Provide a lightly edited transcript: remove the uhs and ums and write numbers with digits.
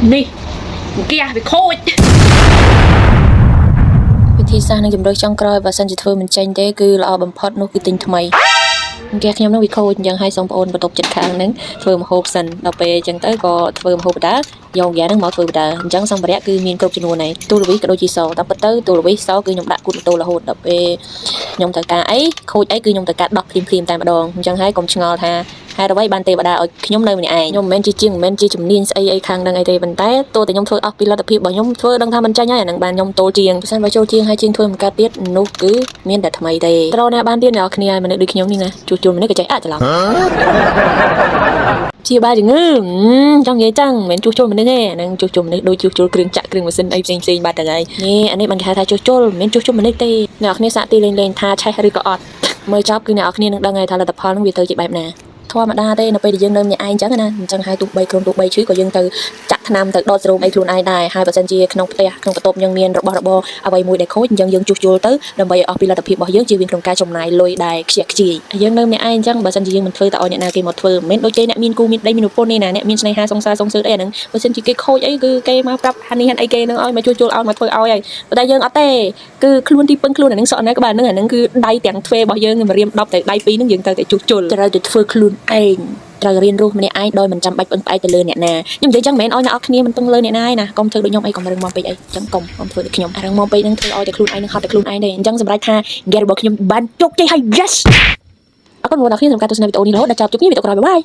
នេះគេវាខូចវិធីសាស្ត្រនឹងជំរុញចុងក្រោយបើសិនជាធ្វើមិនចេញទេគឺល្អបំផុតនោះគឺទិញថ្មីគេខ្ញុំនឹងវាខូចអញ្ចឹងឲ្យសូមបងប្អូនបន្ទប់ចិត្តខាងហ្នឹងធ្វើម្ហូបសិនដល់ពេលអញ្ចឹងទៅក៏ធ្វើម្ហូបបដាយកហ្គាហ្នឹងមកធ្វើបដាអញ្ចឹងសម្ភារៈគឺមានគ្រប់ចំនួនហើយទូលវីក៏ដូចជាសតែប៉ុន្តែទូលវីសគឺខ្ញុំដាក់គូតម៉ូតូរហូតដល់ពេលខ្ញុំត្រូវការអីខូចអីគឺខ្ញុំត្រូវការដោះភ្លាមតែម្ដងអញ្ចឹងហើយកុំឆ្ងល់ថាហេតុអ្វីបានទេបដាឲ្យខ្ញុំនៅម្នាក់ឯងខ្ញុំមិនមែនជាជាងមិនមែនជាជំនាញស្អីអីខាងហ្នឹងអីទេប៉ុន្តែតើតែខ្ញុំធ្វើអស់ពីលទ្ធភាពរបស់ខ្ញុំធ្វើដឹងថាមិនចាញ់ហើយអាហ្នឹងបានខ្ញុំតូលជាងបើសិនបើចូលជាងហើយជាងធ្វើមិនកើតទៀតនោះគឺមានតែថ្មីទេត្រណាបានទៀតអ្នកគ្នាឲ្យមនុស្សដូចខ្ញុំនេះណាជួសជុលមនុស្សក៏ចេះអាចច្រឡំជាបាយជំងឺចង់និយាយចឹងមិនមែនជួសជុលមនុស្សទេអាហ្នឹងជួសជុលមនុស្សដូចជួសជុលគ្រឿងចាក់គ្រឿងម៉ាស៊ីនអីផ្សេងបាត់ទៅហើយនេះអានេះបានគេហៅថាជួសជុលមិនមែនជួសជុលមនុស្សទេអ្នកគ្នាសាកទីលេងថាឆេះឬក៏អត់មើលចប់គឺអ្នកគ្នានឹងដឹងហើយថាលទ្ធផលនឹងវាទៅជាបែបណាធម្មតាទេនៅពេលដែលយើងនៅម្នាក់ឯងចឹងណាអញ្ចឹងហើយទោះបីក្រុមទោះបីឈឺក៏យើងទៅចាក់ថ្នាំទៅដុតសេរ៉ូមអីខ្លួនឯងដែរហើយបើសិនជាក្នុងផ្ទះក្នុងបន្ទប់យើងមានរបស់របរអ្វីមួយដែលខូចអញ្ចឹងយើងជួសជុលទៅដើម្បីឲ្យអស់ពីលទ្ធភាពរបស់យើងជៀសវាងក្នុងការចំណាយលុយដែលខ្ជះខ្ជាយយើងនៅម្នាក់ឯងអញ្ចឹងបើសិនជាយើងមិនធ្វើតើឲ្យអ្នកណាគេមកធ្វើមិនមែនដូចគេអ្នកមានគូមានដីមានប្រពន្ធនេះណាអ្នកមានស្នេហាសង្សារសងសើអីអាហ្នឹងបើសិនជាគេខូចអីគឺគេមកប្រាប់ហានេះហានអីគេនឹងឲ្យមកជួសជុលឲ្យមកធ្វើឲ្យហើយប៉ុន្តែយើងអត់ទេគឺខ្លួនទីពឹងខ្លួនអាហ្នឹងសក់ណាក្បាលហ្នឹងអាហ្នឹងគឺដៃទាំងទ្វេរបស់យើងមករៀម10ទៅដៃ2ហ្នឹងយើងត្រូវតែជួសជុលត្រូវតែធ្វើខ្លួនឯងត្រូវរៀនរស់ម្នាក់ឯងដោយមិនចាំបាច់ពឹងផ្អែកទៅលើអ្នកណាខ្ញុំនិយាយចឹងមិនមែនឲ្យអ្នកនរគ្នាមិនពឹងលើអ្នកណាឯណាកុំធ្វើដូចខ្ញុំអីកុំរឹងមាំពេកអីចឹងកុំធ្វើដូចខ្ញុំរឹងមាំពេកហ្នឹងធ្វើឲ្យតែខ្លួនឯងនឹងហត់តែខ្លួនឯងទេអញ្ចឹងសម្រាប់ថា get របស់ខ្ញុំបានជោគជ័យហើយ yes អរគុណបងប្អូនអ្នកគ្នាសម្រាប់ការទស្សនាវីដេអូនេះរហូតដល់ចប់ជួបគ្នាវីដេអូក្រោយបាយ